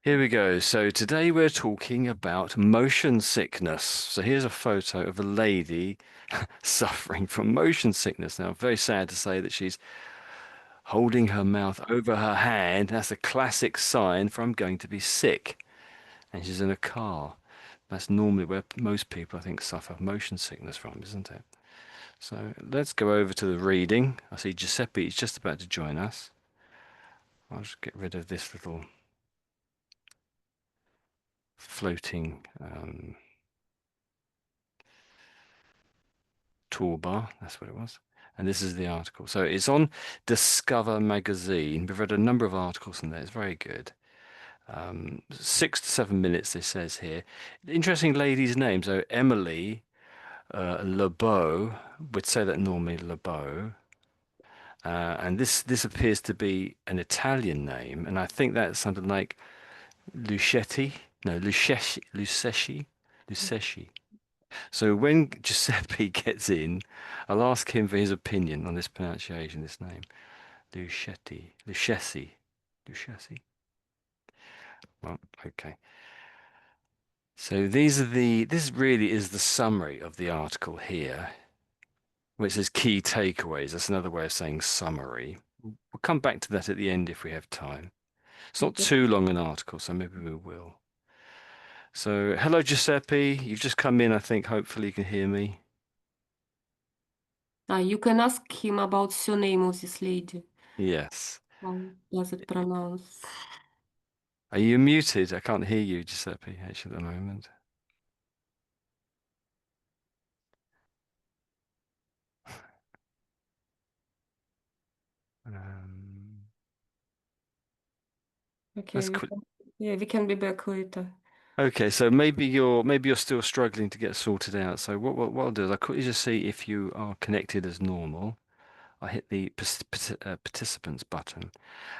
Here we go. So today we're talking about motion sickness. So here's a photo of a lady suffering from motion sickness. Now, very sad to say that she's holding her mouth over her hand. That's a classic sign for I'm going to be sick. And she's in a car. That's normally where most people, I think, suffer motion sickness from, isn't it? So let's go over to the reading. I see Giuseppe is just about to join us. I'll just get rid of this little floating toolbar. That's what it was. And this is the article. So it's on Discover magazine. We've read a number of articles in there. It's very good. 6 to 7 minutes, it says here. Interesting lady's name. So Emilie Le Beau, would say that normally Le Beau. And this appears to be an Italian name, and I think that's something like Luchetti. No, Lucesci. So when Giuseppe gets in, I'll ask him for his opinion on this pronunciation, this name. Lucchesi. Well, okay. So this really is the summary of the article here, which says key takeaways. That's another way of saying summary. We'll come back to that at the end if we have time. It's not Okay. too long an article, so maybe we will. So, hello, Giuseppe. You've just come in, I think. Hopefully you can hear me. You can ask him about surname of this lady. Yes. How does it pronounce? Are you muted? I can't hear you, Giuseppe, actually, at the moment. Um, Okay, let's quit. we can be back later. Okay, so maybe you're still struggling to get sorted out. So what I'll do is I'll quickly just see if you are connected as normal. I hit the participants button,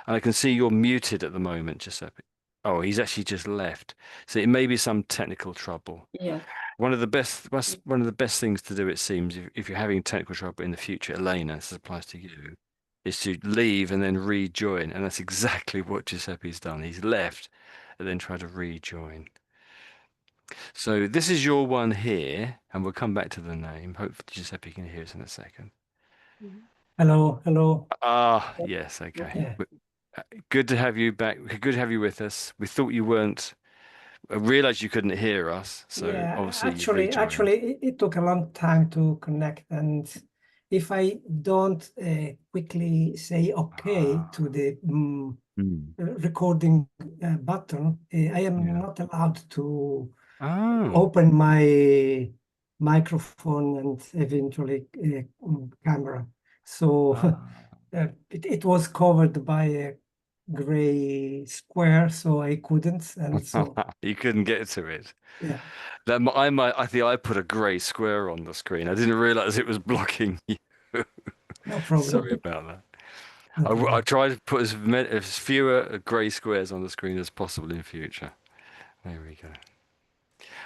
and I can see you're muted at the moment, Giuseppe. Oh, he's actually just left. So it may be some technical trouble. Yeah. One of the best things to do, it seems, if you're having technical trouble in the future, Elena, this applies to you, is to leave and then rejoin. And that's exactly what Giuseppe's done. He's left and then tried to rejoin. So this is your one here, and we'll come back to the name. Hopefully Giuseppe can hear us in a second. Mhm. Hello, hello. Ah, yes, okay. Okay. Yeah, Good to have you back. Good to have you with us. We thought you weren't. I realized you couldn't hear us, so yeah. obviously you've Actually, rejoined. it took a long time to connect, and if I don't quickly say OK to the Hmm. recording button, I am Yeah. not allowed to Oh. open my microphone and eventually camera. So Ah. it was covered by a gray square, so I couldn't, and so You couldn't get to it. yeah, I think I put a grey square on the screen. I didn't realize it was blocking you. no Sorry problem, about that. no I problem. tried to put as fewer grey squares on the screen as possible in future. There we go.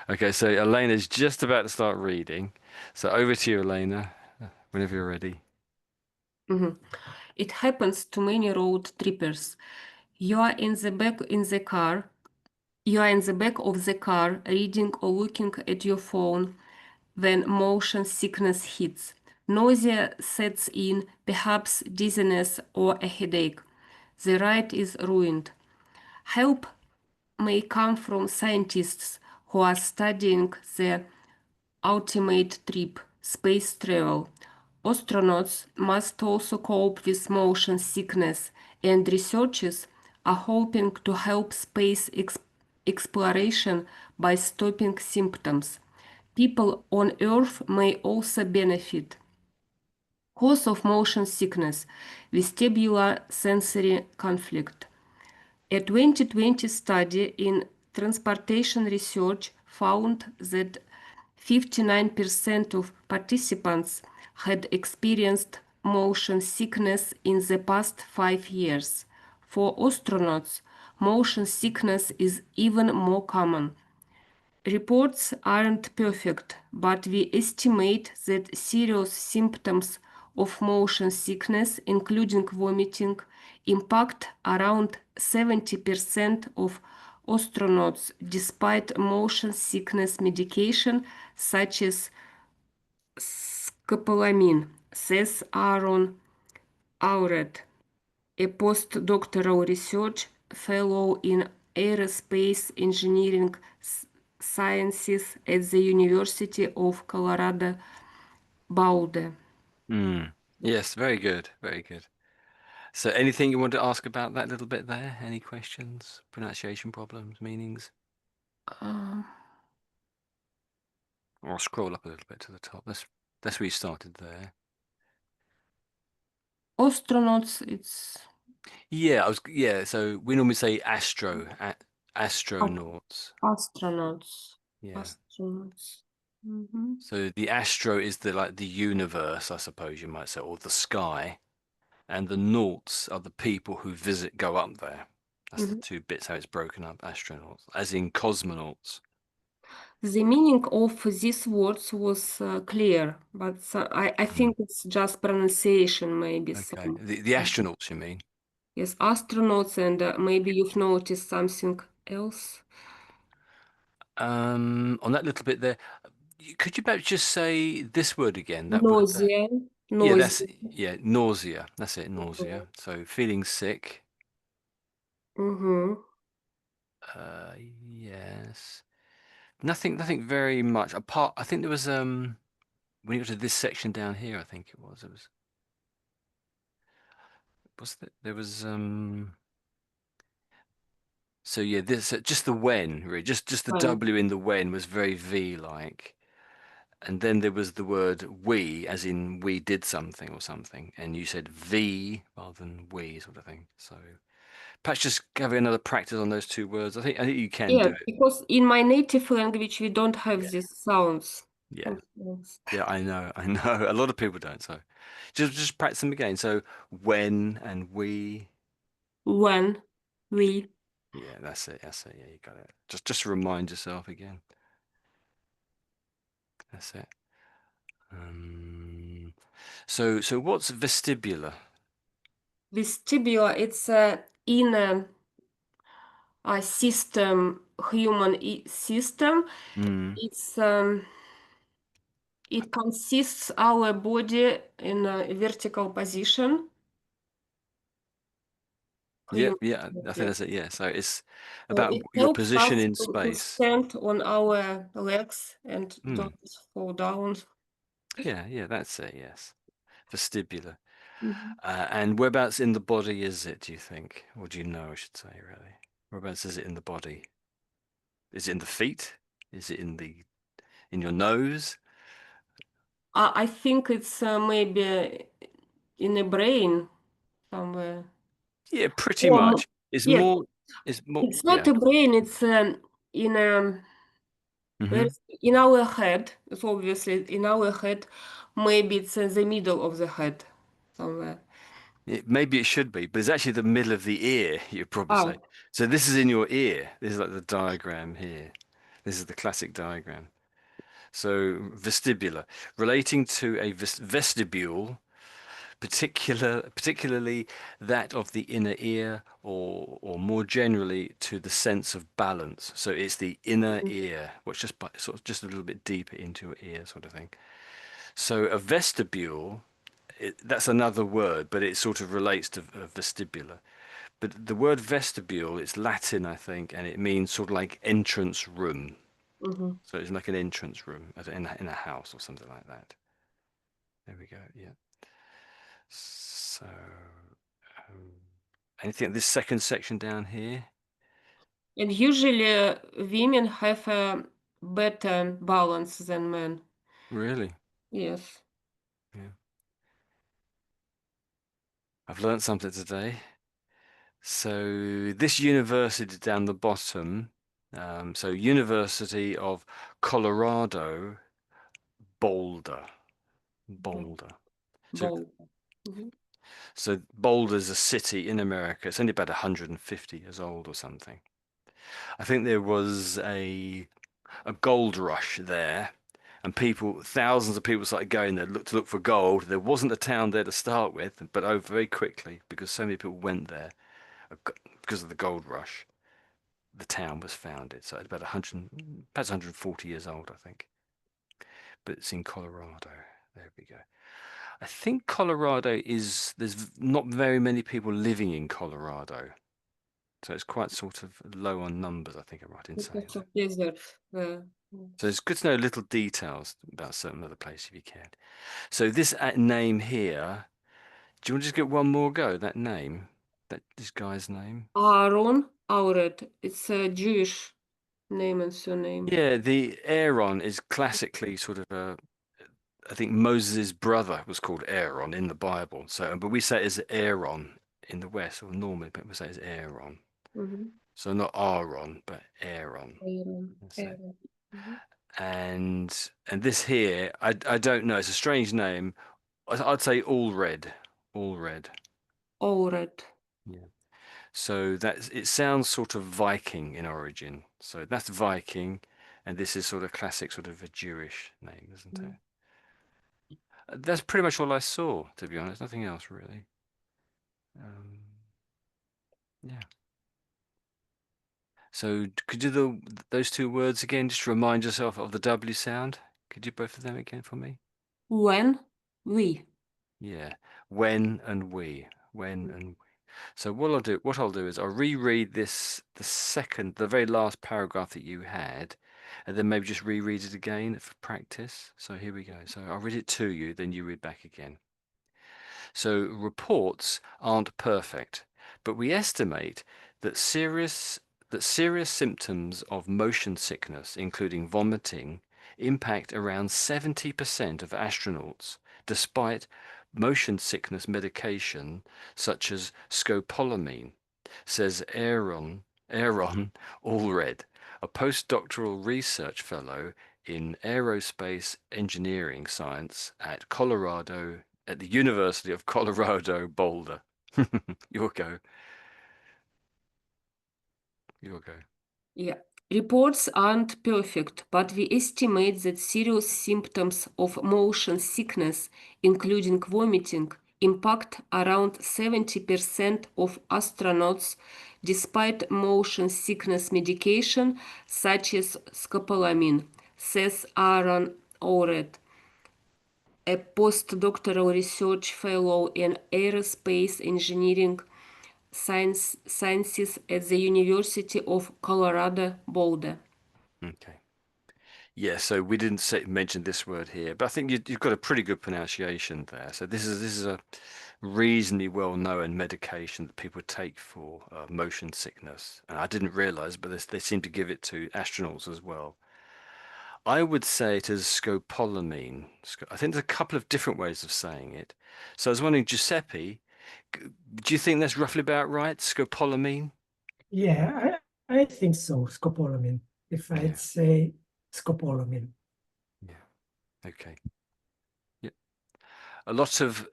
Okay, so Elena's just about to start reading. So over to you, Elena, whenever you're ready. Mhm. It happens to many road trippers. You are in the back in the car. You are in the back of the car, reading or looking at your phone when motion sickness hits. Nausea sets in, perhaps dizziness or a headache. The ride is ruined. Help may come from scientists who are studying the ultimate trip, space travel. Astronauts must also cope with motion sickness, and researchers are hoping to help space exploration by stopping symptoms. People on Earth may also benefit. Cause of motion sickness, vestibular sensory conflict. A 2020 study in transportation research found that 59% of participants had experienced motion sickness in the past 5 years. For astronauts, motion sickness is even more common. Reports aren't perfect, but we estimate that serious symptoms of motion sickness, including vomiting, impact around 70% of astronauts despite motion sickness medication such as scopolamine, says Aaron Allred, a postdoctoral research fellow in aerospace engineering sciences at the University of Colorado-Boulder. Yes, very good, very good. So anything you want to ask about that little bit there? Any questions, pronunciation problems, meanings? Uh, Or I'll scroll up a little bit to the top. That's where you started there. astronauts, it's Yeah, so we normally say astronauts. astronauts. Yeah. Astronauts. Mhm. So the astro is the universe, I suppose you might say, or the sky, and the nauts are the people who go up there. That's the Mhm. two bits how it's broken up, astronauts, as in cosmonauts. The meaning of these words was clear, but I Hmm. think it's just pronunciation, maybe Okay. some. The astronauts, you mean? Yes, astronauts, and maybe you've noticed something else. On that little bit there, could you perhaps just say this word again? Nausea, Yeah, nausea. nausea. That's it, nausea. So feeling sick. Mm-hmm. Yes. Nothing very much. Apart, I think there was when you got to this section down here, I think there was so yeah, this just the when, really, just the When? W in the when was very V-like. And then there was the word we, as in we did something or something, and you said V rather than we, sort of thing. So perhaps just having another practice on those two words. I think you can Yeah, do it. because in my native language we don't have Yeah. these sounds. Yeah. Sometimes. Yeah, I know, I know. A lot of people don't, so just practice them again. So when and we. When we. Yeah, that's it. That's it. Yeah, you got it. Just remind yourself again. That's it. Um, so what's vestibular? Vestibular, it's a inner system, human system. Mm. It's it consists our body in a vertical position. Yep, Human yeah, I think body. that's it. Yeah, so it's So about it your helps position us in to space. stand on our legs and Mm. don't fall down. Yeah, that's it. Yes, vestibular. Mhm. And whereabouts in the body is it, do you think? Or do you know, I should say, really? Whereabouts is it in the body? Is it in the feet? Is it in your nose? I think it's maybe in the brain somewhere. Yeah, pretty Or, much. yes, It's more, it's not yeah. a brain, it's in Hmm. in our head. It's obviously in our head. Maybe it's in the middle of the head somewhere. Maybe it should be, but it's actually the middle of the ear, you'd probably say. Oh, So this is in your ear. This is like the diagram here. This is the classic diagram. So vestibular, relating to a vestibule, particularly that of the inner ear, or more generally to the sense of balance. So it's the inner mhm, ear, which sort of just a little bit deeper into your ear, sort of thing. So a vestibule, that's another word, but it sort of relates to a vestibular. But the word vestibule, it's Latin, I think, and it means sort of like entrance room. mhm. So it's like an entrance room in a house or something like that. There we go. Yeah. So, anything this second section down here? And usually women have a better balance than men. Really? Yes. Yeah. I've learned something today. So this university down the bottom, so University of Colorado, Boulder. So Both. Mhm. so Boulder's a city in America. It's only about 150 years old or something. I think there was a gold rush there, and thousands of people started going there to look for gold. There wasn't a town there to start with, but over very quickly because so many people went there because of the gold rush. the town was founded. So it's about 100, perhaps 140 years old, I think. But it's in Colorado. There we go. I think Colorado there's not very many people living in Colorado. So it's quite sort of low on numbers, I think I'm right in saying Because that. of desert. So it's good to know little details about certain other places if you can. So this name here, do you want to just get one more go? That name, this guy's name. Aaron, Allred. It's a Jewish name and surname. Yeah, the Aaron is classically sort of I think Moses' brother was called Aaron in the Bible. So, but we say it as Aaron in the West, or normally people say it's Aaron. Mhm. So not Aaron, but Aaron. Aaron. That's it. Aaron. Mhm. And this here, I don't know. It's a strange name. I'd say Allred. Allred. Allred. Yeah. So it sounds sort of Viking in origin. So that's Viking, and this is sort of classic, sort of a Jewish name, isn't it? Mhm. That's pretty much all I saw, to be honest. Nothing else really. Um, yeah. So could you do those two words again, just to remind yourself of the W sound? Could you both of them again for me? When? We. Yeah. When and we. When and we. So what I'll do is I'll reread the very last paragraph that you had, and then maybe just reread it again for practice. So here we go. So I'll read it to you, then you read back again. So reports aren't perfect, but we estimate that serious symptoms of motion sickness, including vomiting, impact around 70% of astronauts, despite motion sickness medication such as scopolamine, says Aaron Allred, a postdoctoral research fellow in aerospace engineering science at the University of Colorado-Boulder. Your go. Your go. Yeah. Reports aren't perfect, but we estimate that serious symptoms of motion sickness, including vomiting, impact around 70% of astronauts despite motion sickness medication such as scopolamine, says Aaron Allred, a postdoctoral research fellow in aerospace engineering sciences at the University of Colorado-Boulder. Okay. Yeah, so we didn't mention this word here, but I think you've got a pretty good pronunciation there. So this is a reasonably well-known medication that people take for motion sickness. And I didn't realize, but they seem to give it to astronauts as well. I would say it is scopolamine. I think there's a couple of different ways of saying it. So I was wondering, Giuseppe, do you think that's roughly about right? Scopolamine? Yeah, I think so, scopolamine. If I'd Yeah, say scopolamine. yeah. Okay. Yeah. A lot of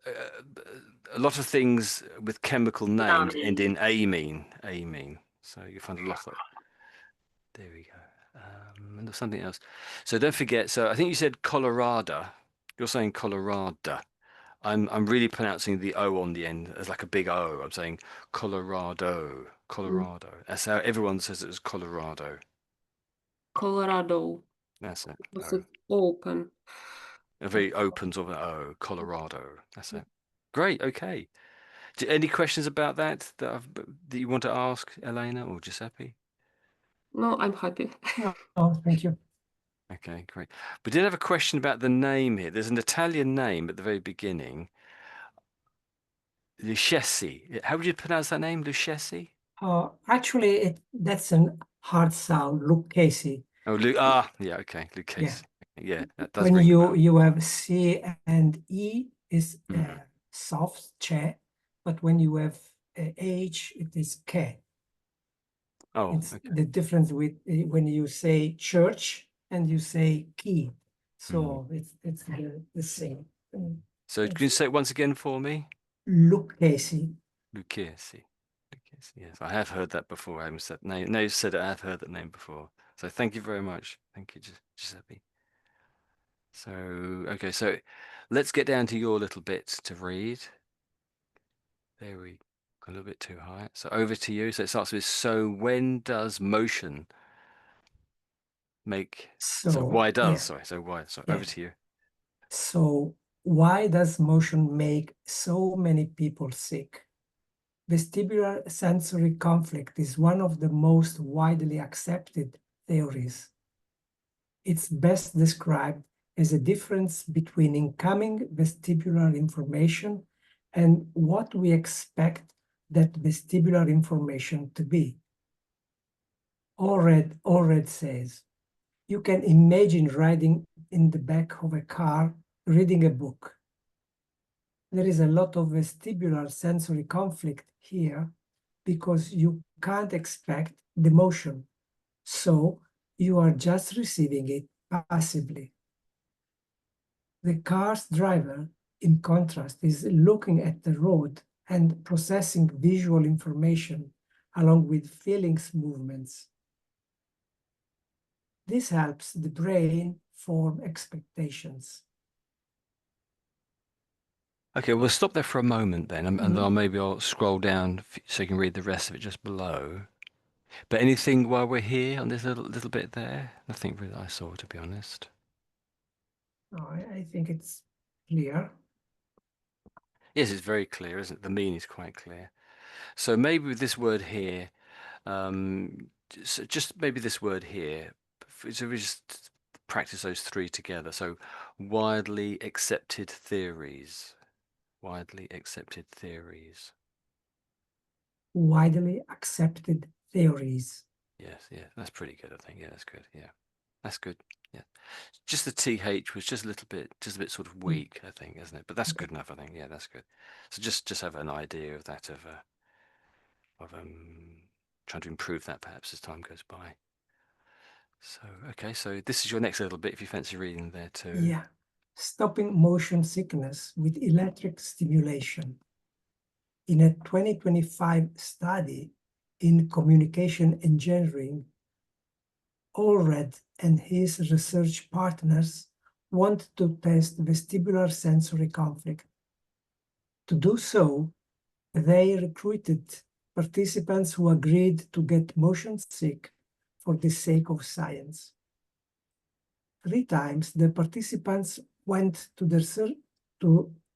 things with chemical names end in amine. Amine. So you find a lot of. There we go. And there's something else. So don't forget. So I think you said Colorado. You're saying Colorado. I'm really pronouncing the O on the end as like a big O. I'm saying Colorado. Colorado. That's how everyone says it as Colorado. Colorado, That's it. because O. it's open. A very open sort of O. Colorado. That's it. Great. Okay. Any questions about that you want to ask Elena or Giuseppe? No, I'm happy. Oh, thank you. Okay, great. We did have a question about the name here. There's an Italian name at the very beginning. Lucchesi. How would you pronounce that name? Lucchesi? Actually, that's an hard sound, Lucchesi. Oh, yeah, okay, Yeah. Lucchesi. Yeah, that does When ring a bell. you have C and E is Mhm. soft, che, but when you have H, it is ke. Oh, It's okay. the difference with when you say church and you say key. Mhm. So it's the same. So can you say it once again for me? Lucchesi. Lucchesi. Lucchesi. Yes, I have heard that before. I haven't said name. No, you said it. I have heard that name before. So thank you very much. Thank you, Giuseppe. So, okay, so let's get down to your little bit to read. There we A little bit too high. So over to you. So it starts with, so when does motion make, so So, why does, yeah, sorry, so why, so over yeah. to you. So why does motion make so many people sick? Vestibular sensory conflict is one of the most widely accepted theories. It's best described as a difference between incoming vestibular information and what we expect that vestibular information to be. Allred says, you can imagine riding in the back of a car reading a book. There is a lot of vestibular sensory conflict here because you can't expect the motion, so you are just receiving it passively. The car's driver, in contrast, is looking at the road and processing visual information along with feelings movements. This helps the brain form expectations. Okay, we'll stop there for a moment then, and then maybe I'll scroll down so you can read the rest of it just below. But anything while we're here on this little bit there? Nothing really I saw, to be honest. Oh, I think it's clear. Yes, it's very clear, isn't it? The meaning is quite clear. So maybe with this word here, so just maybe this word here, so we just practice those three together. So widely accepted theories, widely accepted theories. Widely accepted theories. Yes, yeah, that's pretty good, I think. Yeah, that's good. Yeah, that's good. Yeah, just the TH was just a bit sort of weak, I think, isn't it? But that's Okay. good enough, I think. Yeah, that's good. So just have an idea of that, of trying to improve that perhaps as time goes by. So okay, so this is your next little bit if you fancy reading there too. Yeah. Stopping motion sickness with electric stimulation. In a 2025 study in communication engineering, Allred and his research partners want to test vestibular sensory conflict. To do so, they recruited participants who agreed to get motion sick for the sake of science. 3 times the participants went to the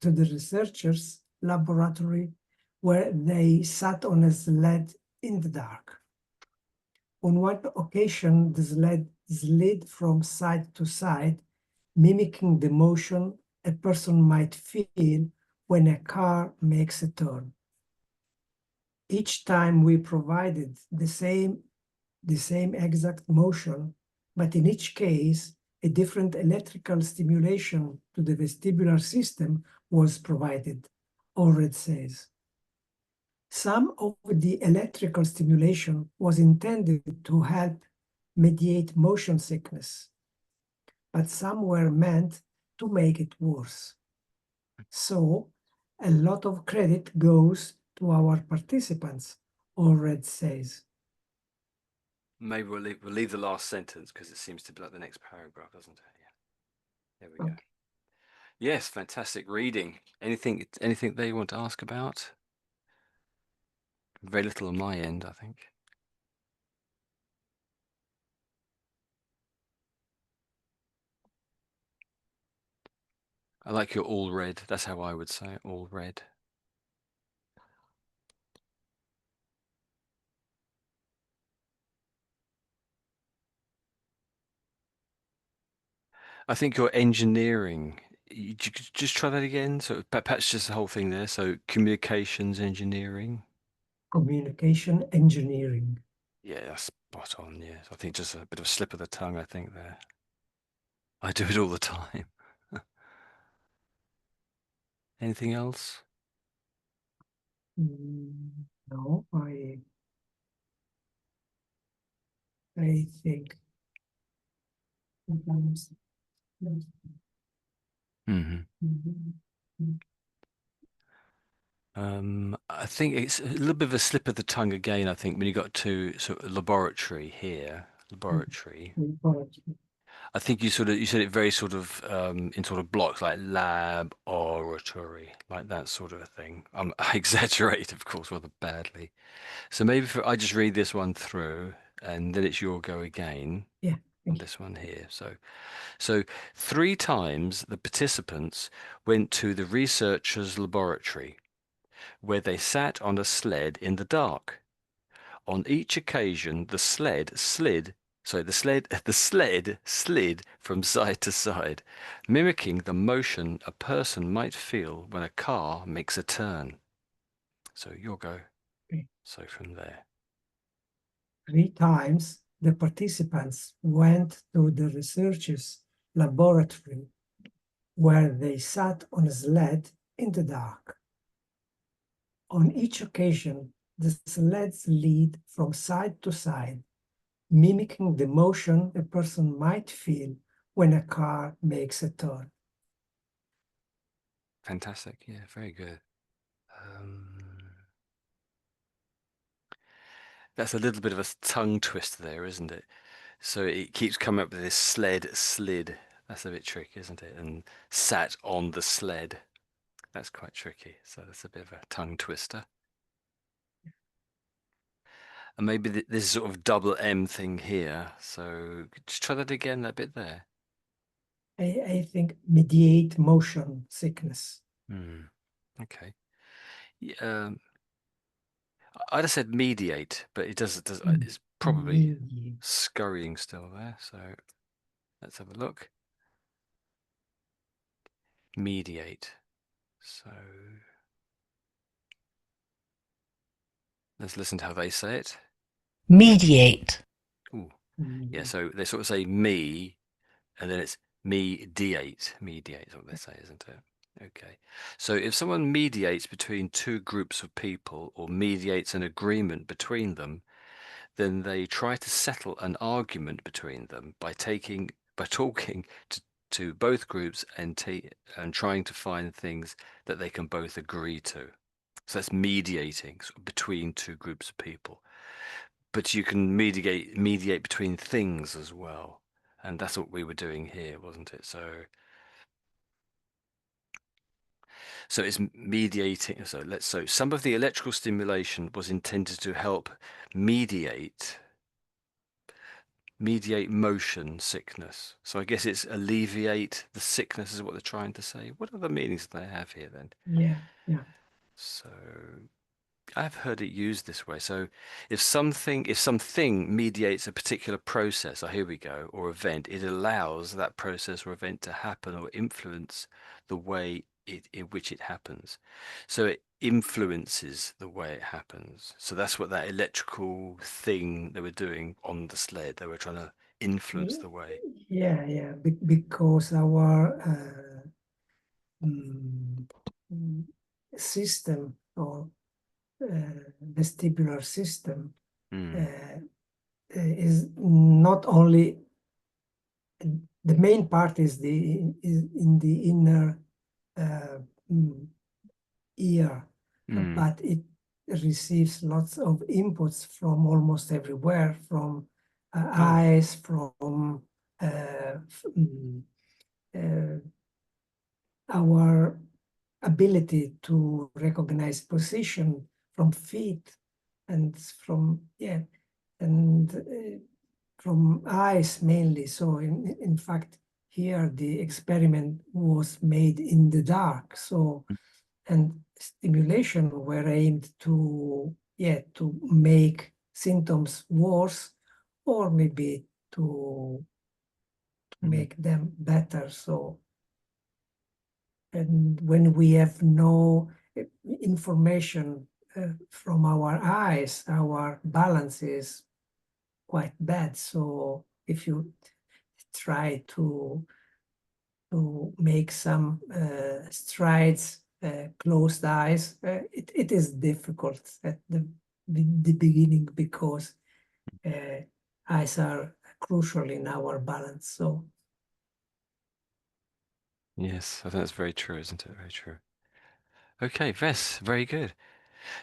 researchers' laboratory where they sat on a sled in the dark. On one occasion, the sled slid from side to side, mimicking the motion a person might feel when a car makes a turn. Each time we provided the same exact motion, but in each case, a different electrical stimulation to the vestibular system was provided, Allred says. Some of the electrical stimulation was intended to help mediate motion sickness, but some were meant to make it worse. So a lot of credit goes to our participants, Allred says. Maybe we'll leave the last sentence because it seems to be like the next paragraph, doesn't it? Yeah. There we go. Okay. Yes, fantastic reading. Anything they want to ask about? Very little on my end, I think. I like your all red. That's how I would say it, all red. I think your engineering. Just try that again. So perhaps just the whole thing there. So communications engineering. Communication engineering. Yeah, that's spot on. Yes, I think just a bit of a slip of the tongue. I think there. I do it all the time. Anything else? No, I think sometimes. Hmm. I think it's a little bit of a slip of the tongue again. I think when you got to sort of laboratory here, laboratory. I think you said it very sort of in sort of blocks like laboratory, like that sort of a thing. I exaggerate, of course, rather badly. So maybe I just read this one through, and then it's your go again Yeah, on thank you. this one here. So 3 times the participants went to the researchers' laboratory, where they sat on a sled in the dark. On each occasion, the sled slid from side to side, mimicking the motion a person might feel when a car makes a turn. So you'll go. Okay. So from there. 3 times the participants went to the researchers' laboratory where they sat on a sled in the dark. On each occasion, the sleds lead from side to side, mimicking the motion a person might feel when a car makes a turn. Fantastic. Yeah, very good. That's a little bit of a tongue twister there, isn't it? So it keeps coming up with this slid. That's a bit tricky, isn't it? And sat on the sled. That's quite tricky. So that's a bit of a tongue twister. And maybe this sort of double M thing here. So just try that again, that bit there. I think mediate motion sickness. Okay. I'd have said mediate, but it's probably Mediate. scurrying still there. So let's have a look. Mediate. So let's listen to how they say it. Mediate. Ooh. Yeah, so they sort of say me, and then it's mediate. Mediate is what they say, isn't it? Okay. So if someone mediates between 2 groups of people or mediates an agreement between them, then they try to settle an argument between them by talking to both groups and trying to find things that they can both agree to. So that's mediating between 2 groups of people. But you can mediate between things as well. And that's what we were doing here, wasn't it? So it's mediating. So some of the electrical stimulation was intended to help mediate motion sickness. So I guess it's alleviate the sickness is what they're trying to say. What other meanings do they have here then? Yeah, yeah. So I've heard it used this way. So if something mediates a particular process, here we go, or event, it allows that process or event to happen or influence the way in which it happens. So it influences the way it happens. So that's what that electrical thing they were doing on the sled. They were trying to influence the way. Yeah. Because our system or vestibular system is not only the main part is in the inner ear, but it receives lots of inputs from almost everywhere, from eyes, from our ability to recognize position from feet and from from eyes mainly. So in fact, here the experiment was made in the dark. So and stimulation were aimed to make symptoms worse or maybe to make them better. So and when we have no information from our eyes, our balance is quite bad. So if you try to make some strides, closed eyes, it is difficult at the beginning because eyes are crucial in our balance. So Yes, I think that's very true, isn't it? Very true. Okay, Vess, very good.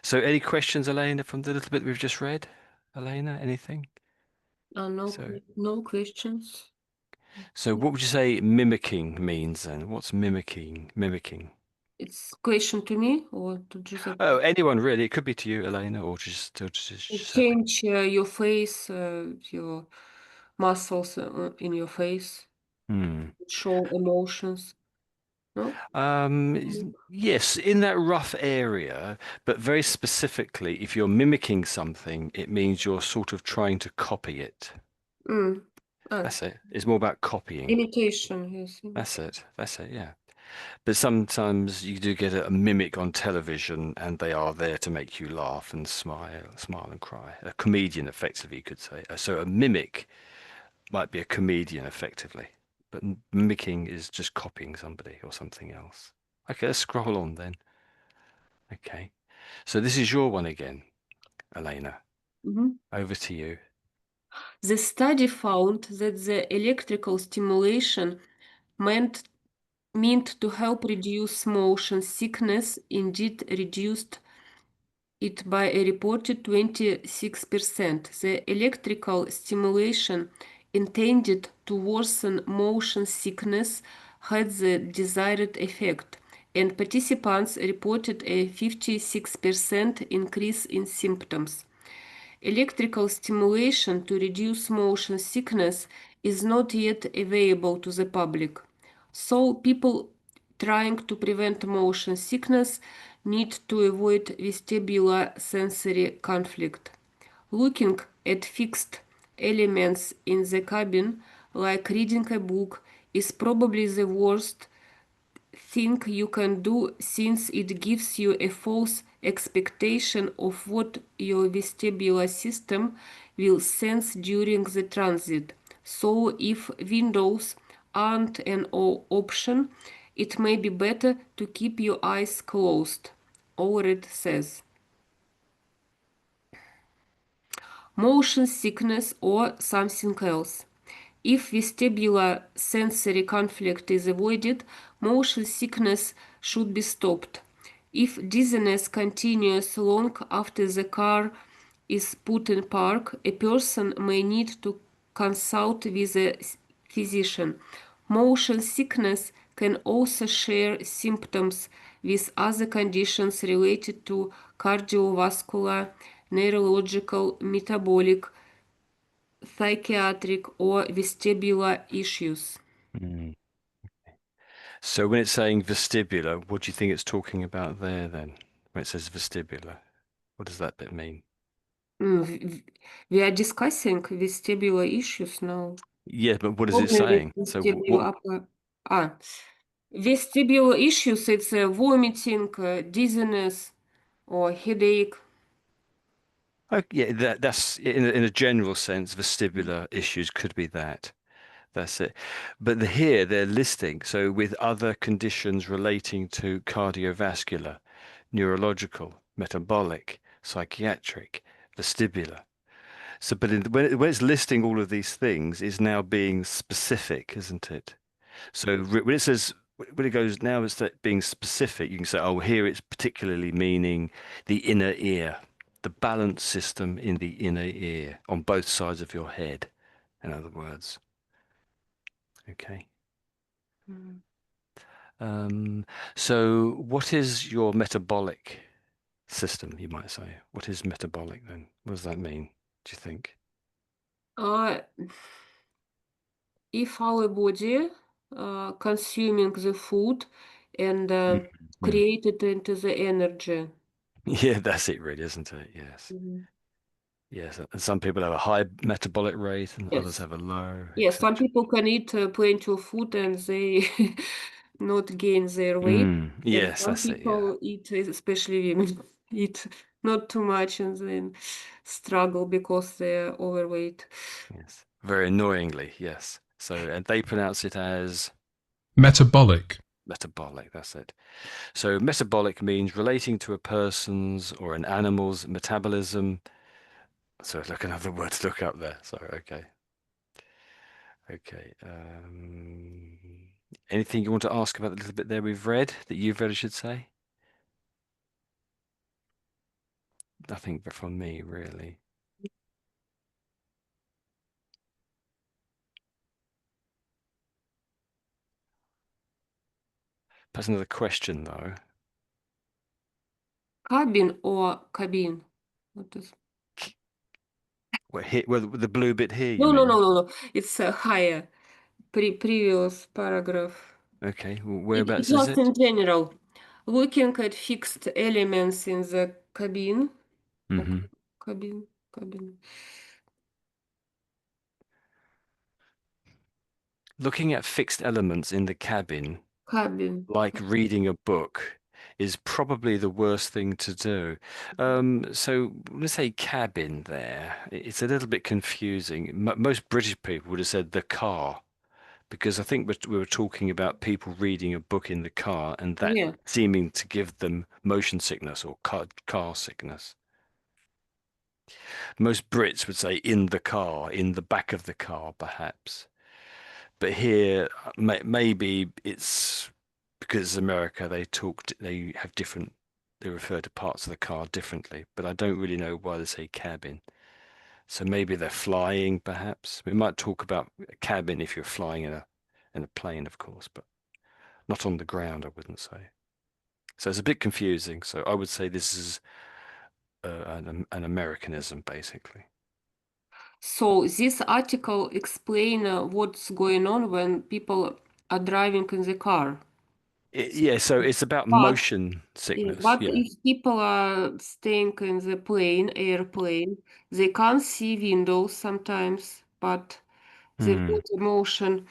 So any questions, Elena, from the little bit we've just read? Elena, anything? No, So no questions. So what would you say mimicking means then? What's mimicking? Mimicking. It's question to me or to Giuseppe? Oh, anyone really. It could be to you, Elena, or just Giuseppe. Change your face, your muscles in your face, Hmm. show emotions. No? Yes, in that rough area, but very specifically, if you're mimicking something, it means you're sort of trying to copy it. Mm. Ah, That's it. It's more about copying. imitation, yes. That's it. That's it. Yeah. But sometimes you do get a mimic on television, and they are there to make you laugh and smile and cry. A comedian, effectively, you could say. So a mimic might be a comedian, effectively, but mimicking is just copying somebody or something else. Okay, let's scroll on then. Okay, so this is your one again, Elena. Mhm. Over to you. The study found that the electrical stimulation meant to help reduce motion sickness indeed reduced it by a reported 26%. The electrical stimulation intended to worsen motion sickness had the desired effect, and participants reported a 56% increase in symptoms. Electrical stimulation to reduce motion sickness is not yet available to the public. So people trying to prevent motion sickness need to avoid vestibular sensory conflict. Looking at fixed elements in the cabin, like reading a book, is probably the worst thing you can do since it gives you a false expectation of what your vestibular system will sense during the transit. So, if windows aren't an option, it may be better to keep your eyes closed, Allred says. Motion sickness or something else. If vestibular sensory conflict is avoided, motion sickness should be stopped. If dizziness continues long after the car is put in park, a person may need to consult with a physician. Motion sickness can also share symptoms with other conditions related to cardiovascular, neurological, metabolic, psychiatric, or vestibular issues. Mm. So when it's saying vestibular, what do you think it's talking about there then? When it says vestibular, what does that bit mean? We are discussing vestibular issues now. Yeah, but what is it Problem with saying? So what? vestibular vestibular issues, it's vomiting, dizziness, or headache. Oh, yeah, that's in a general sense, vestibular issues could be that. That's it. But here they're listing, so with other conditions relating to cardiovascular, neurological, metabolic, psychiatric, vestibular. So, but when it's listing all of these things, it's now being specific, isn't it? So when it says, when it goes now, it's that being specific, you can say, oh, here it's particularly meaning the inner ear, the balance system in the inner ear on both sides of your head, in other words. Okay. Mm. So what is your metabolic system, you might say? What is metabolic then? What does that mean, do you think? Uh, if our body consuming the food and Mm. create it into the energy. Yeah, that's it really, isn't it? Yes. Mhm. Yes. And some people have a high metabolic rate and others Yes. have a low, Yes, some etc. people can eat plenty of food and they not gain their weight. And Yes, some that's it. Yeah. people eat, especially women, eat not too much and then struggle because they're overweight. Yes. Very annoyingly, yes. So, and they pronounce it as Metabolic. metabolic. That's it. So, metabolic means relating to a person's or an animal's metabolism. So, look, another word to look up there. So, okay. Okay. Anything you want to ask about the little bit there we've read that you've read, I should say? Nothing from me, really. That's another question, though. Cabin or cabin? What is? Well, the blue bit here, you No, no, mean? no, no, no. It's higher. Previous paragraph. Okay, well, It whereabouts is just it? in general. Looking at fixed elements in the cabin. Hmm. Cabin, cabin. Looking at fixed elements in the cabin, Cabin. like reading a book, is probably the worst thing to do. So let's say cabin there. It's a little bit confusing. Most British people would have said the car, because I think we were talking about people reading a book in the car and that Yeah. seeming to give them motion sickness or car sickness. Most Brits would say in the car, in the back of the car, perhaps. But here, maybe it's because it's America, they have different, they refer to parts of the car differently, but I don't really know why they say cabin. So maybe they're flying, perhaps. We might talk about a cabin if you're flying in a plane, of course, but not on the ground, I wouldn't say. So it's a bit confusing. So I would say this is an Americanism, basically. So this article explain what's going on when people are driving in the car. Yeah, so it's about But motion yeah, sickness. but Yeah. if people are staying in the airplane, they can't see windows sometimes, but they've Hmm. got emotion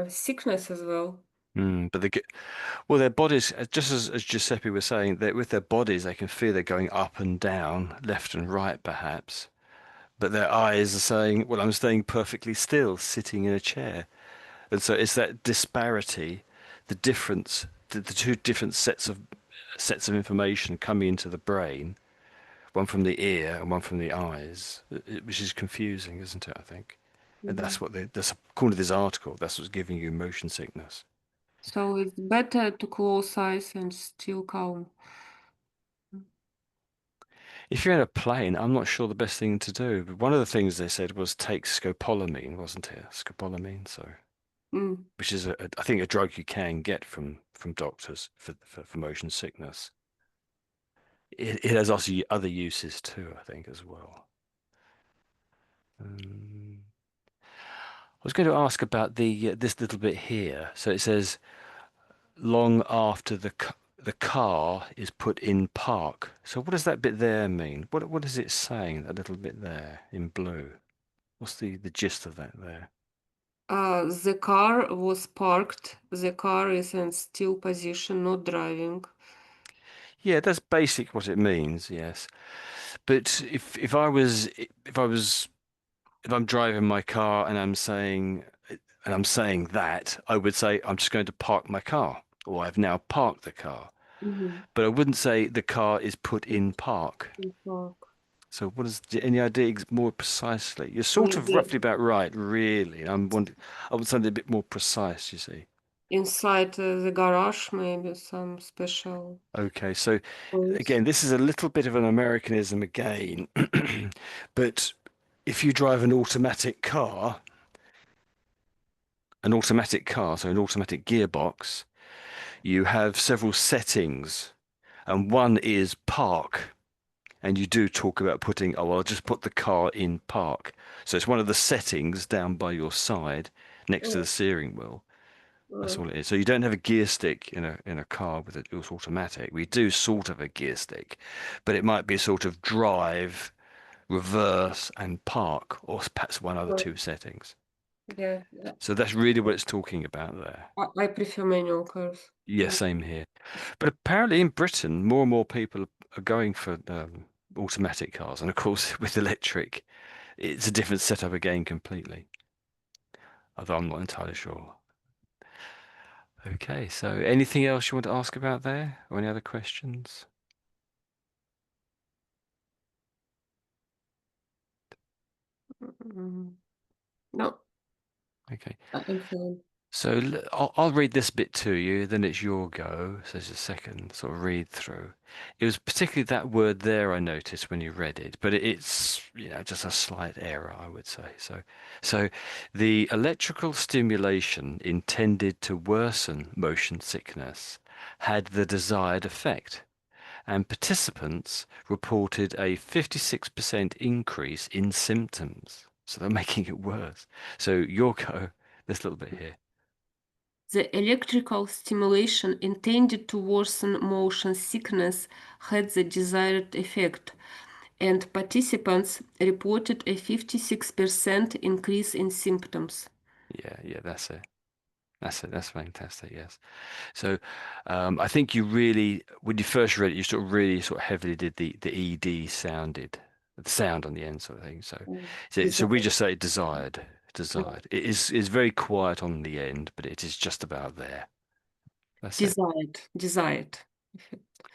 sickness as well. But well, their bodies, just as Giuseppe was saying, that with their bodies, they can feel they're going up and down, left and right, perhaps. But their eyes are saying, well, I'm staying perfectly still, sitting in a chair. And so it's that disparity, the difference, the two different sets of information coming into the brain, one from the ear and one from the eyes, which is confusing, isn't it? I think. And Mhm. that's that's according to this article, that's what's giving you motion sickness. So it's better to close eyes and still calm. If you're in a plane, I'm not sure the best thing to do. But one of the things they said was take scopolamine, wasn't it? Scopolamine, so Mm. which is I think a drug you can get from doctors for motion sickness. It has also other uses too, I think, as well. I was going to ask about the this little bit here. So it says long after the car is put in park. So what does that bit there mean? What is it saying? That little bit there in blue. What's the gist of that there? The car was parked. The car is in still position, not driving. Yeah, that's basic what it means, yes. But if I'm driving my car and I'm saying that, I would say I'm just going to park my car, or I've now parked the car. Mhm. But I wouldn't say the car is put in park. In park. So what is any idea more precisely? You're sort of Maybe roughly about right, really. I want something a bit more precise, you see. inside the garage, maybe some special Okay, so place. again, this is a little bit of an Americanism again, but if you drive so an automatic gearbox, you have several settings, and one is park. And you do talk about putting, oh, well, I'll just put the car in park. So it's one of the settings down by your side next to the Mm, steering wheel. That's mm. all it is. So you don't have a gear stick in a car with it's automatic. We do sort of a gear stick, but it might be sort of drive, reverse, and park, or perhaps one other Mm. two settings. Yeah, yeah. So that's really what it's talking about there. I prefer manual cars. Yeah, Mm. same here. But apparently in Britain, more and more people are going for automatic cars, and of course with electric, it's a different setup again completely. Although I'm not entirely sure. Okay, so anything else you want to ask about there, or any other questions? Mm. No, Okay. I'm fine. So I'll read this bit to you, then it's your go. So there's a second sort of read through. It was particularly that word there I noticed when you read it, but it's, just a slight error, I would say. So the electrical stimulation intended to worsen motion sickness had the desired effect, and participants reported a 56% increase in symptoms. So they're making it worse. So your go, this little bit here. The electrical stimulation intended to worsen motion sickness had the desired effect, and participants reported a 56% increase in symptoms. Yeah, that's it. That's it. That's fantastic. Yes. So, I think you really, when you first read it, you sort of heavily did the ed sounded, the sound on the end sort of thing. So we just say desired, desired. It is very quiet on the end, but it is just about there. That's it. Desired.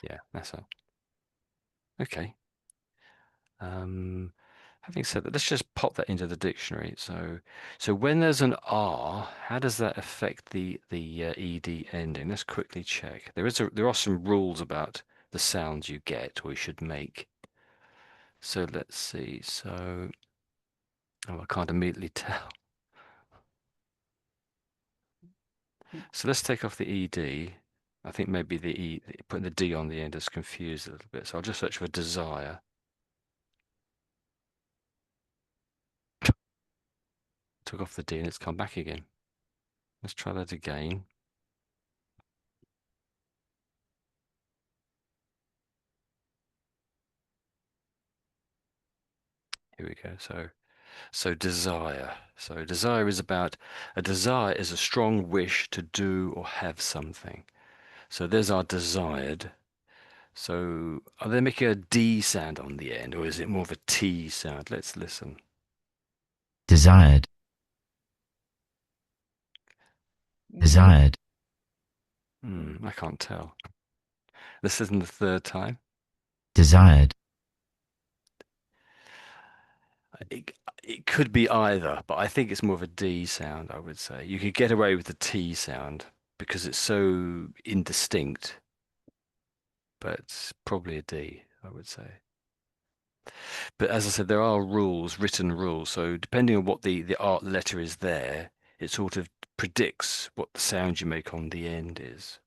Yeah, that's it. Okay. Having said that, let's just pop that into the dictionary. So when there's an R, how does that affect the ed ending? Let's quickly check. There are some rules about the sounds you get or you should make. So let's see. So I can't immediately tell. So let's take off the ed. I think maybe putting the D on the end has confused a little bit. So I'll just search for desire. Took off the D and it's come back again. Let's try that again. Here we go. So desire. So desire is about, a desire is a strong wish to do or have something. So there's our desired. So are they making a D sound on the end, or is it more of a T sound? Let's listen. Desired. Desired. I can't tell. This isn't the third time. Desired. It could be either, but I think it's more of a D sound, I would say. You could get away with the T sound because it's so indistinct, but it's probably a D, I would say. But as I said, there are rules, written rules. So depending on what the art letter is there, it sort of predicts what the sound you make on the end is.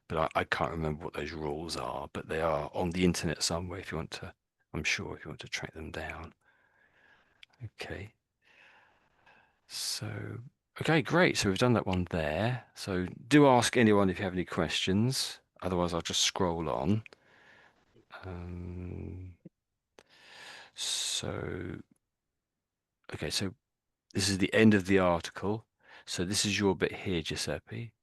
But I can't remember what those rules are, but they are on the internet somewhere if you want to, I'm sure, if you want to track them down. Okay. So, okay, great. So we've done that one there. So do ask anyone if you have any questions. Otherwise, I'll just scroll on. So, okay, so this is the end of the article. So this is your bit here, Giuseppe,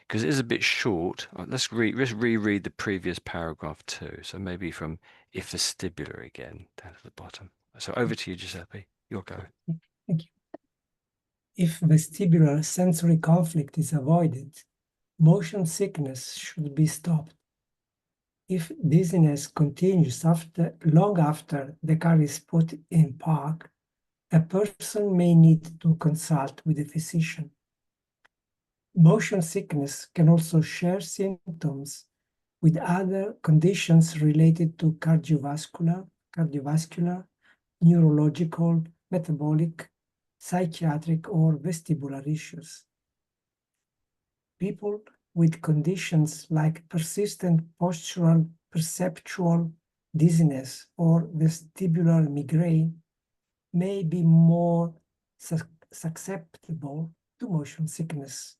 because it is a bit short. Let's reread the previous paragraph too. So maybe from if vestibular again, down at the bottom. So over to you, Giuseppe. Your go. Thank you. If vestibular sensory conflict is avoided, motion sickness should be stopped. If dizziness continues long after the car is put in park, a person may need to consult with a physician. Motion sickness can also share symptoms with other conditions related to cardiovascular, neurological, metabolic, psychiatric, or vestibular issues. People with conditions like persistent postural perceptual dizziness or vestibular migraine may be more susceptible to motion sickness.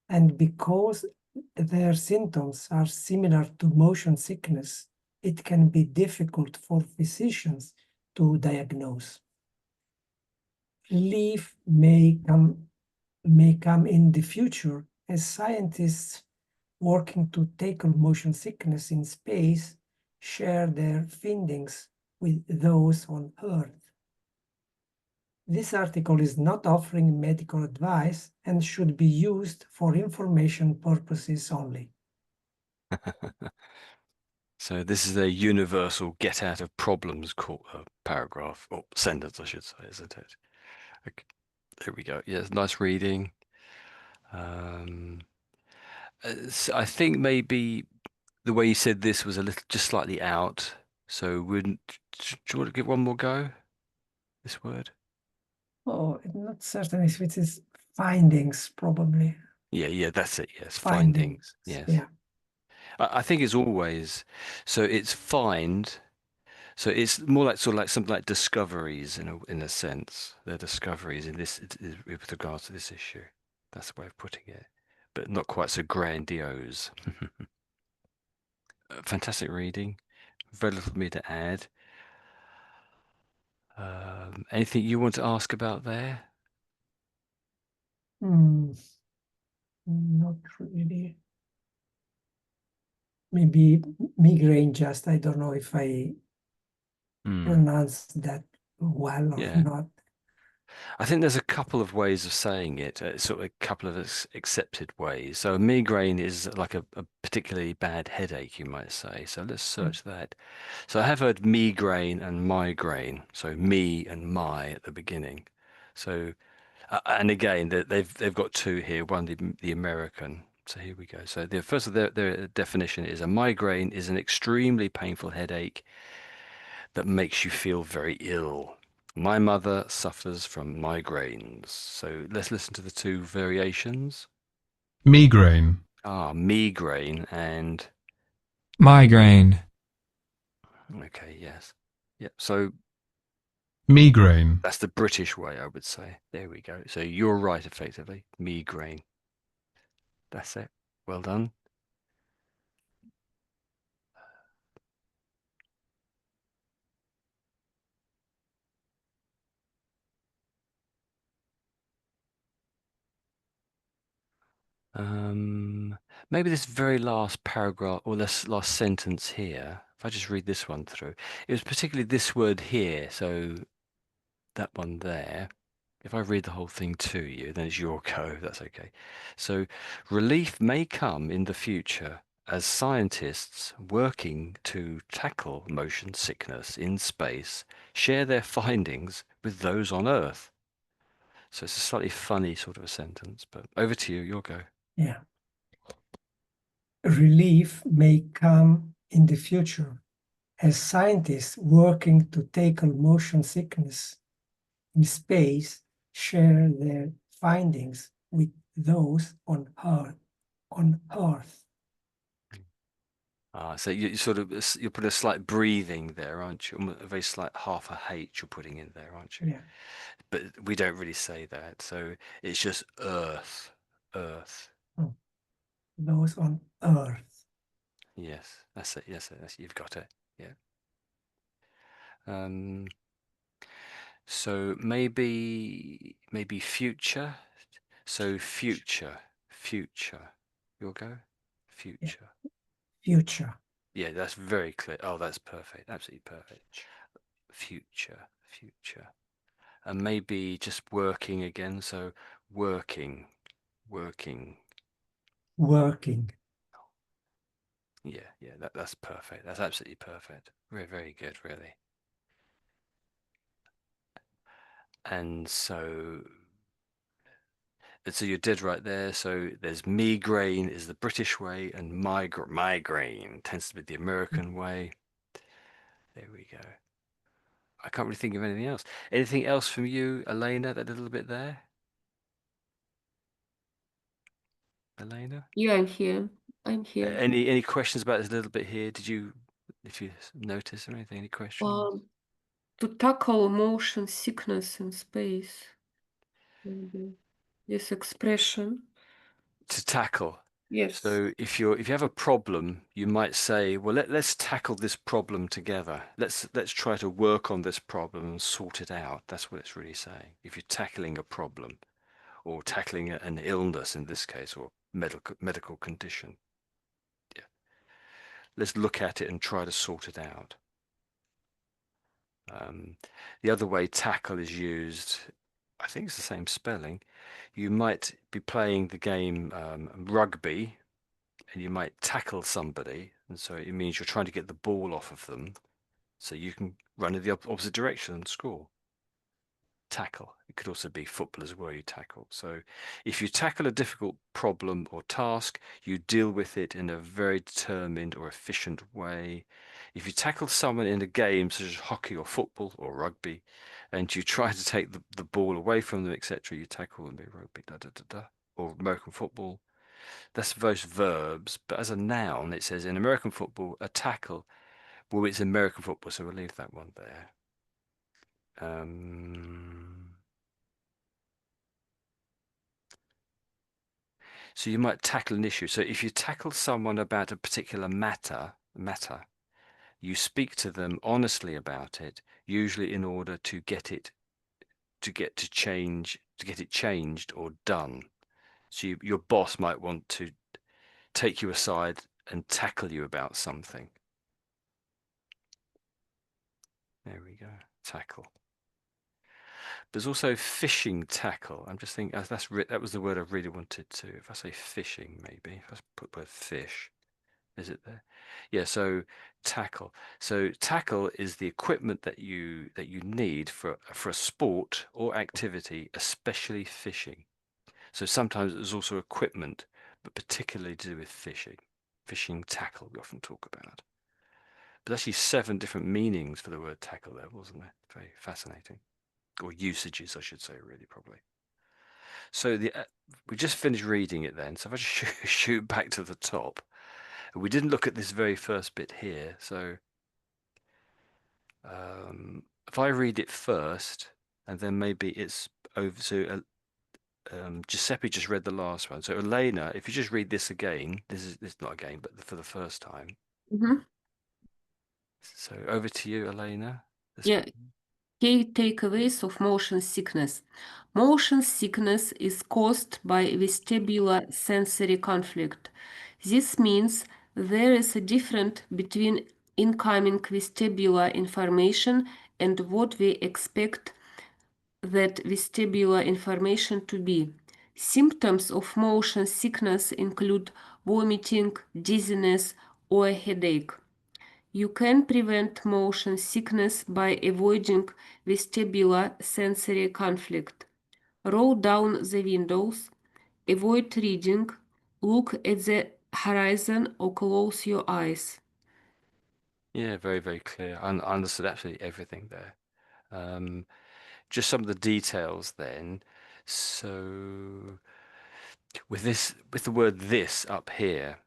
And because their symptoms are similar to motion sickness, it can be difficult for physicians to diagnose. Relief may come in the future as scientists working to tackle motion sickness in space share their findings with those on Earth. This article is not offering medical advice and should be used for information purposes only. So this is a universal get out of problems paragraph, or sentence, I should say, isn't it? Okay. There we go. Yes, nice reading. Um, so I think maybe the way you said this was a little just slightly out. So wouldn't do you want to give one more go? This word? Oh, I'm not certain if it is findings, probably. Yeah, that's it. Yes, Findings. findings. Yes. Yeah. I think it's always so it's find. So it's more like sort of like something like discoveries in a sense. They're discoveries in this with regards to this issue. That's the way of putting it, but not quite so grandiose. Fantastic reading. Very little for me to add. Anything you want to ask about there? Hmm, not really. Maybe migraine, just I don't know if I Hmm. pronounce that well or Yeah. not. I think there's a couple of ways of saying it, sort of a couple of accepted ways. So a migraine is like a particularly bad headache, you might say. So let's search that. So I have heard migraine and migraine. So me and my at the beginning. So and again, they've got two here. One the American. So here we go. So the first of their definition is a migraine is an extremely painful headache that makes you feel very ill. My mother suffers from migraines. So let's listen to the two variations. migraine, Migraine and Migraine. okay, yes. Yep. So migraine, that's the British way, I would say. There we go. So you're right, effectively. Migraine. That's it. Well done. Um, Maybe this very last paragraph or this last sentence here, if I just read this one through, it was particularly this word here, so that one there. If I read the whole thing to you, then it's your go, that's okay. So, relief may come in the future as scientists working to tackle motion sickness in space share their findings with those on Earth. So it's a slightly funny sort of a sentence, but over to you, your go. Yeah. Relief may come in the future as scientists working to tackle motion sickness in space share their findings with those on Earth. On Earth. So you sort of you put a slight breathing there, aren't you? A very slight half a H you're putting in there, aren't you? Yeah. But we don't really say that, so it's just Earth, Earth. Oh, those on Earth. Yes, that's it. Yes, you've got it. Yeah. Um, so maybe future. So future. You'll go. Yeah. Future. Future. Yeah, that's very clear. Oh, that's perfect. Absolutely perfect. Future. And maybe just working again. So working. Working. Yeah, that's perfect. That's absolutely perfect. Very good, really. And so you're dead right there. So there's migraine is the British way, and migraine tends to be the American way. There we go. I can't really think of anything else. Anything else from you, Elena? That little bit there, Elena? Yeah, I'm here. I'm here. Any questions about this little bit here? If you notice or anything, any questions? Um, to tackle motion sickness in space. Maybe this expression. To tackle. Yes. So if you have a problem, you might say, well, let's tackle this problem together. Let's try to work on this problem and sort it out. That's what it's really saying. If you're tackling a problem or tackling an illness in this case, or medical condition, yeah, let's look at it and try to sort it out. The other way tackle is used, I think it's the same spelling. You might be playing the game rugby, and you might tackle somebody, and so it means you're trying to get the ball off of them so you can run in the opposite direction and score. tackle. It could also be footballers where you tackle. So if you tackle a difficult problem or task, you deal with it in a very determined or efficient way. If you tackle someone in a game such as hockey or football or rugby, and you try to take the ball away from them, etc., you tackle them in rugby, or American football. That's those verbs, but as a noun, it says in American football, a tackle. Well, it's American football, so we'll leave that one there. So you might tackle an issue. So if you tackle someone about a particular matter, you speak to them honestly about it, usually in order to get it changed or done. So your boss might want to take you aside and tackle you about something. There we go, tackle. There's also fishing tackle. I'm just thinking that was the word I really wanted to. If I say fishing, maybe if I put the word fish, is it there? Yeah. So tackle. So tackle is the equipment that you need for a sport or activity, especially fishing. So sometimes there's also equipment, but particularly to do with fishing. Fishing tackle we often talk about. But actually 7 different meanings for the word tackle there, wasn't there? Very fascinating. Or usages, I should say, really, probably. So we just finished reading it then. So if I just shoot back to the top, we didn't look at this very first bit here. So if I read it first, and then maybe it's over. So Giuseppe just read the last one. So Elena, if you just read this again, this is not again, but for the first time. Mhm. So over to you, Elena. Yeah. Key takeaways of motion sickness. Motion sickness is caused by vestibular sensory conflict. This means there is a difference between incoming vestibular information and what we expect that vestibular information to be. Symptoms of motion sickness include vomiting, dizziness, or a headache. You can prevent motion sickness by avoiding vestibular sensory conflict. Roll down the windows, avoid reading, look at the horizon or close your eyes. Yeah, very, very clear. I understood absolutely everything there. Just some of the details then. So with the word this up here,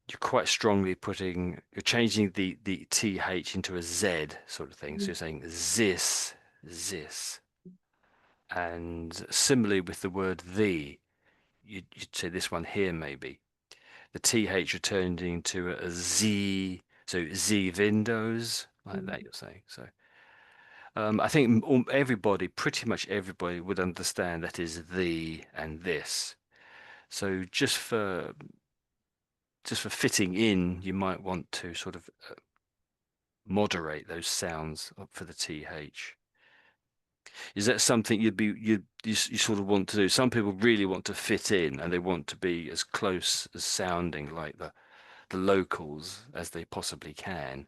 you're quite strongly you're changing the th into a z sort of thing. So you're saying this. And similarly with the word the, you'd say this one here maybe. The th are turned into a z, so z windows, like that you're saying. So I think pretty much everybody would understand that is the and this. So just for fitting in, you might want to sort of moderate those sounds up for the th. Is that something you sort of want to do? Some people really want to fit in and they want to be as close as sounding like the locals as they possibly can.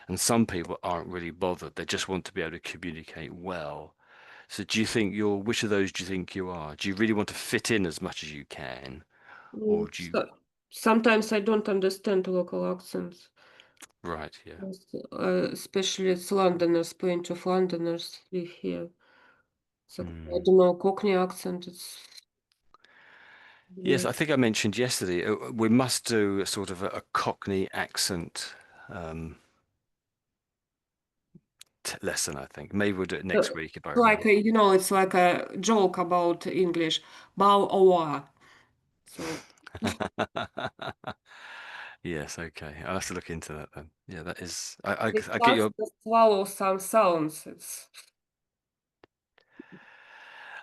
And some people aren't really bothered. They just want to be able to communicate well. So do you think which of those do you think you are? Do you really want to fit in as much as you can? Or do you, Sometimes I don't understand local accents, right, yeah. especially it's Londoners, plenty of Londoners live here. So I Mm. don't know, Cockney accent, it's... Yes, I think I mentioned yesterday, we must do a sort of a Cockney accent lesson, I think. Maybe we'll do it next week if I remember. Like, it's like a joke about English, bow or so. Yes, okay. I'll have to look into that then. Yeah, that is. I It get has your. to swallow some sounds.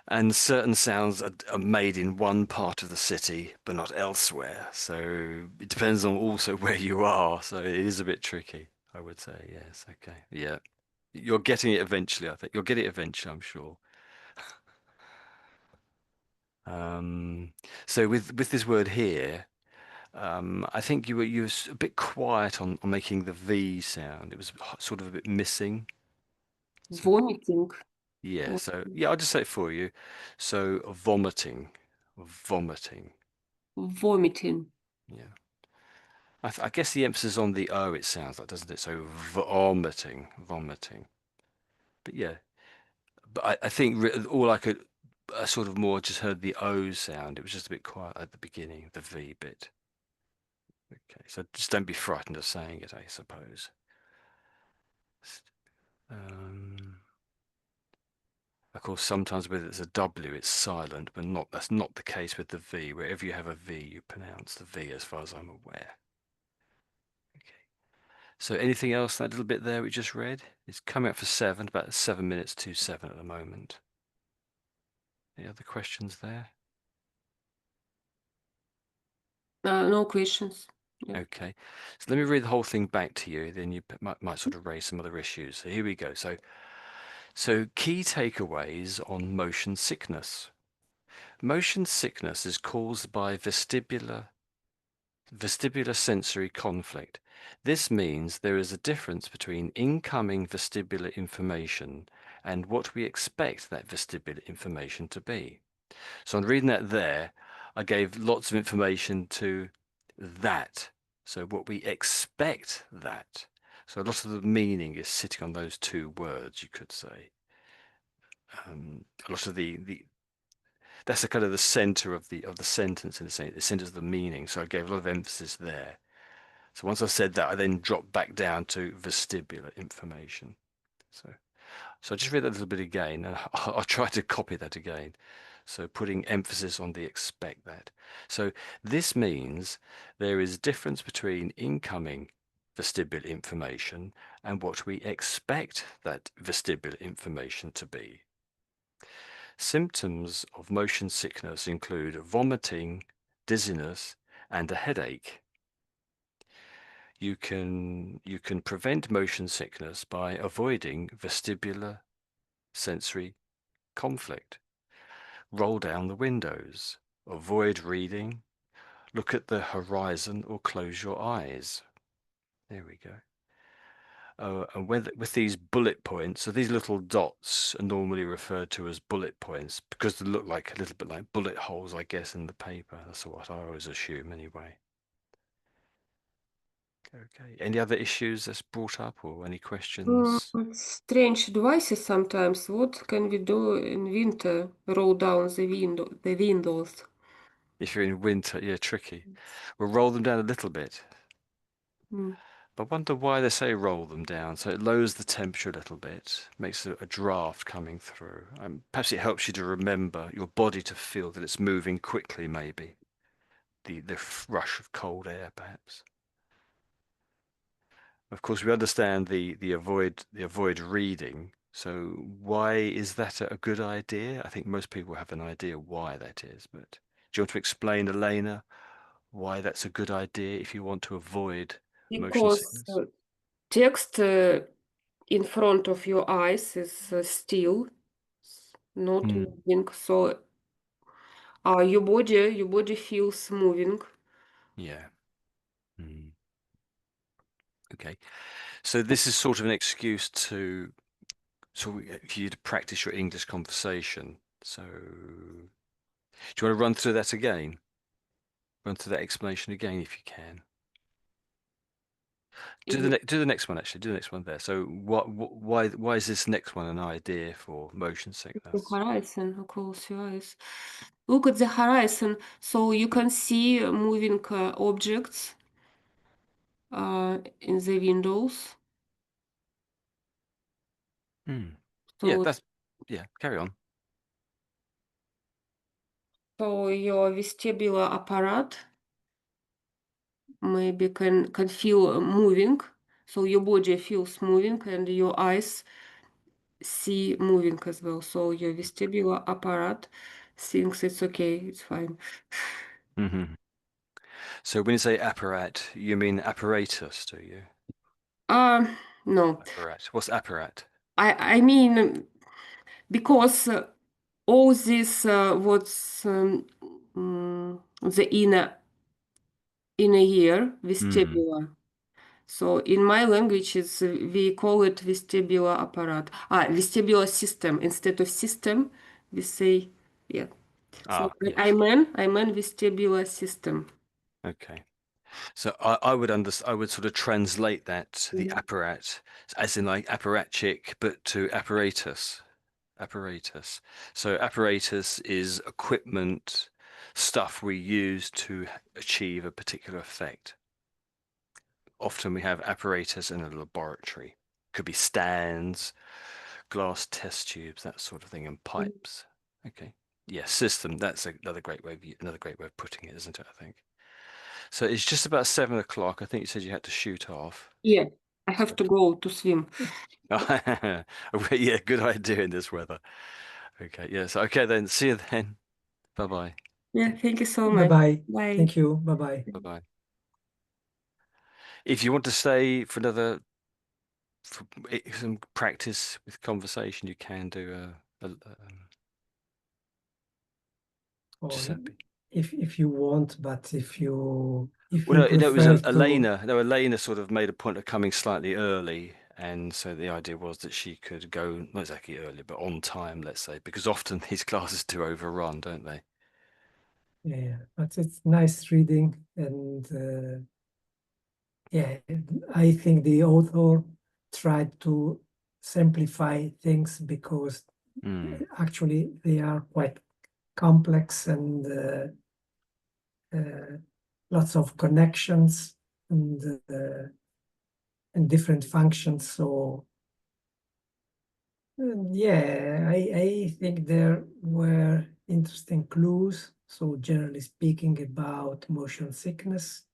And certain sounds are made in one part of the city, but not elsewhere. So it depends on also where you are. So it is a bit tricky, I would say. Yes, okay. Yeah. You're getting it eventually, I think. You'll get it eventually, I'm sure. So with this word here, I think you were a bit quiet on making the V sound. It was sort of a bit missing. So Vomiting. Yeah, so yeah, I'll just say it for you. So vomiting, vomiting. Vomiting. Yeah. I guess the emphasis on the O it sounds like, doesn't it? So vomiting, vomiting. But yeah, but I think all I sort of more just heard the O sound. It was just a bit quiet at the beginning, the V bit. Okay, so just don't be frightened of saying it, I suppose. Um, of course, sometimes with it's a W, it's silent, but that's not the case with the V. Wherever you have a V, you pronounce the V as far as I'm aware. Okay. So anything else, that little bit there we just read? It's coming up for 7, about 7 minutes to 7 at the moment. Any other questions there? No questions. Yeah. Okay, so let me read the whole thing back to you, then you might sort of raise some other issues. So here we go. So key takeaways on motion sickness. Motion sickness is caused by vestibular sensory conflict. This means there is a difference between incoming vestibular information and what we expect that vestibular information to be. So on reading that there, I gave lots of information to that. So what we expect that. So a lot of the meaning is sitting on those two words, you could say. A lot of that's the kind of the center of the sentence in a sense. It centers the meaning. So I gave a lot of emphasis there. So once I said that, I then dropped back down to vestibular information. So I just read that a little bit again, and I'll try to copy that again. So putting emphasis on the expect that. So this means there is difference between incoming vestibular information and what we expect that vestibular information to be. Symptoms of motion sickness include vomiting, dizziness, and a headache. You can prevent motion sickness by avoiding vestibular sensory conflict. Roll down the windows. Avoid reading. Look at the horizon or close your eyes. There we go. And with these bullet points, so these little dots are normally referred to as bullet points because they look like a little bit like bullet holes, I guess, in the paper. That's what I always assume anyway. Okay. Any other issues that's brought up or any questions? Strange devices sometimes. What can we do in winter? Roll down the windows. If you're in winter, yeah, tricky. We'll roll them down a little bit. Mm. But I wonder why they say roll them down. So it lowers the temperature a little bit, makes a draft coming through. Perhaps it helps you to remember your body to feel that it's moving quickly, maybe. The rush of cold air, perhaps. Of course, we understand the avoid reading. So why is that a good idea? I think most people have an idea why that is, but do you want to explain, Elena, why that's a good idea if you want to avoid motion Because sickness? text in front of your eyes is still not Hmm. moving, so your body feels moving. Yeah. Hmm. Okay. So this is sort of an excuse to for you to practice your English conversation. So do you want to run through that again? Run through that explanation again if you can. Do the next one actually. Do the next one there. So why is this next one an idea for motion The sickness? horizon, close your eyes. Look at the horizon, so you can see moving objects in the windows. Hmm. Yeah, So, carry on. so your vestibular apparatus maybe can feel moving. So your body feels moving and your eyes see moving as well. So your vestibular apparatus thinks it's okay, it's fine. Hmm. So when you say apparat, you mean apparatus, do you? No, Apparat. What's apparat? I mean because all this what's the inner ear Hmm. vestibular. So in my language, we call it vestibular apparatus. Vestibular system. Instead of system, we say, yeah. So Yes. I mean vestibular system. Okay. So I would sort of translate that the apparat as in like apparatchik, but to apparatus. Apparatus. So apparatus is equipment, stuff we use to achieve a particular effect. Often we have apparatus in a laboratory. Could be stands, glass test tubes, that sort of thing, and pipes. Okay. Yeah, system. That's another great way of putting it, isn't it? I think. So it's just about 7 o'clock. I think you said you had to shoot off. Yeah, I have to go to swim. Yeah, good idea in this weather. Okay, yes. Okay, then. See you then. Bye-bye. Yeah, thank you so much. Bye-bye. Bye. Thank you. Bye-bye. Bye-bye. If you want to stay for some practice with conversation, you can do Or just if you want, but if you well, no, it was prefer to, Elena. No, Elena sort of made a point of coming slightly early, and so the idea was that she could go not exactly early, but on time, let's say, because often these classes do overrun, don't they? yeah, but it's nice reading, and yeah, I think the author tried to simplify things because Mm, actually they are quite complex and lots of connections and different functions. So yeah, I think there were interesting clues. So generally speaking about motion sickness,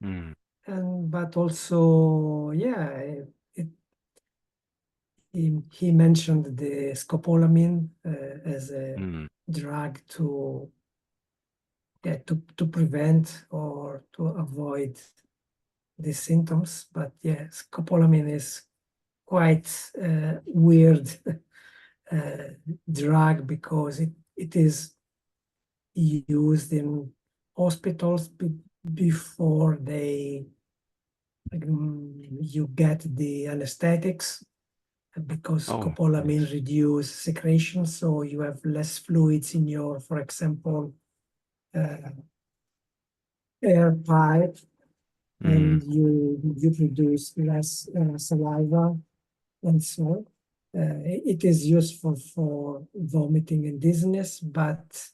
mm, but also yeah, he mentioned the scopolamine as a mm. drug to prevent or to avoid the symptoms. But yeah, scopolamine is quite weird drug because it is used in hospitals before you get the anesthetics because Oh, scopolamine yes. reduce secretion, so you have less fluids in your, for example, air pipe, Mm, and you produce less saliva, and so it is useful for vomiting and dizziness, but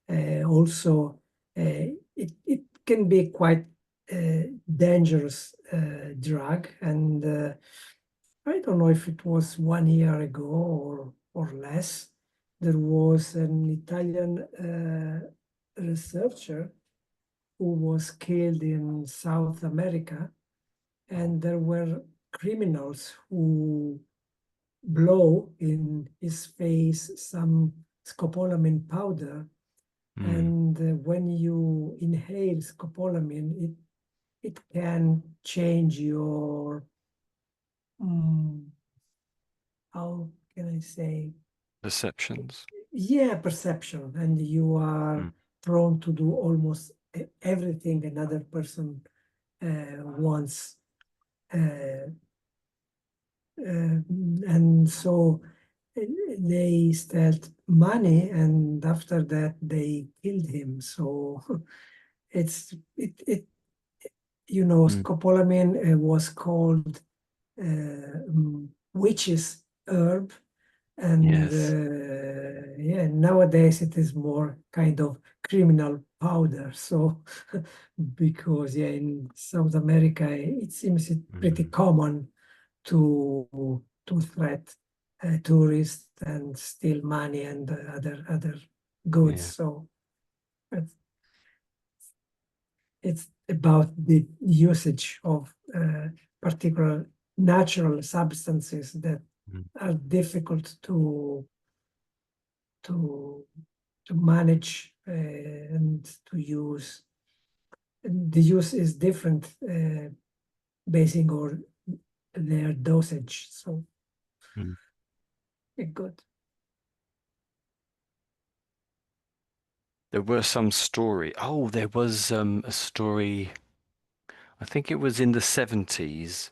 also it can be quite dangerous drug. And I don't know if it was 1 year ago or less, there was an Italian researcher who was killed in South America, and there were criminals who blow in his face some scopolamine powder. mm. And when you inhale scopolamine, it can change your, how can I say, Perceptions. yeah, perception, and you are Mm, prone to do almost everything another person wants. Uh, and so they stole money, and after that they killed him. So it mm. scopolamine was called witch's herb, and Yes. yeah, nowadays it is more kind of criminal powder. So because yeah, in South America it seems it pretty Mm, common to threat tourists and steal money and other goods. yeah. So it's it's about the usage of particular natural substances that Mm, are difficult to to manage and to use. And the use is different basing on their dosage. So mm. good. There were some story. Oh, there was a story. I think it was in the 70s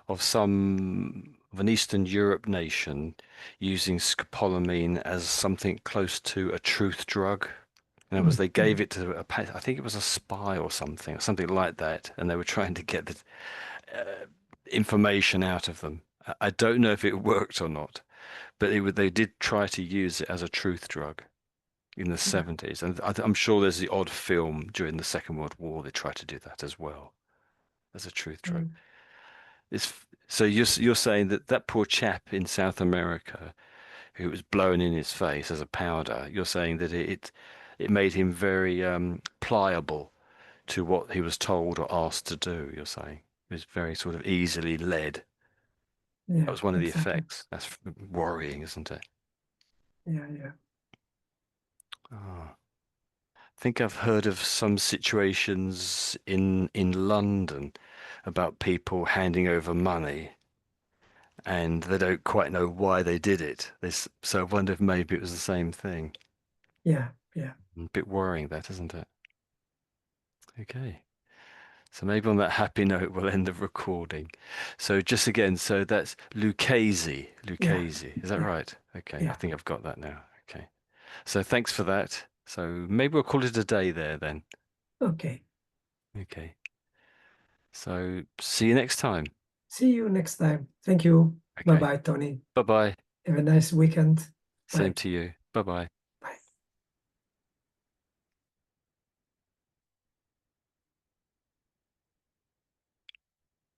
of an Eastern Europe nation using scopolamine as something close to a truth drug. In other words, they gave it to I think it was a spy or something like that, and they were trying to get the information out of them. I don't know if it worked or not, but they did try to use it as a truth drug in the 70s. And I'm sure there's the odd film during the Second World War they tried to do that as well as a truth drug. So you're saying that that poor chap in South America who was blown in his face as a powder, you're saying that it made him very pliable to what he was told or asked to do, you're saying. He was very sort of easily led. Yeah, That was one of the exactly. effects. That's worrying, isn't it? Yeah, yeah. Oh. I think I've heard of some situations in London about people handing over money and they don't quite know why they did it. So I wonder if maybe it was the same thing. Yeah, yeah. A bit worrying that, isn't it? Okay. So maybe on that happy note, we'll end the recording. So just again, so that's Lucchesi. Lucchesi. Is that Yeah. right? Okay. I Yeah. think I've got that now. Okay. So thanks for that. So maybe we'll call it a day there then. Okay. Okay. So see you next time. See you next time. Thank you. Okay. Bye-bye, Tony. Bye-bye. Have a nice weekend. Same Bye. to you. Bye-bye.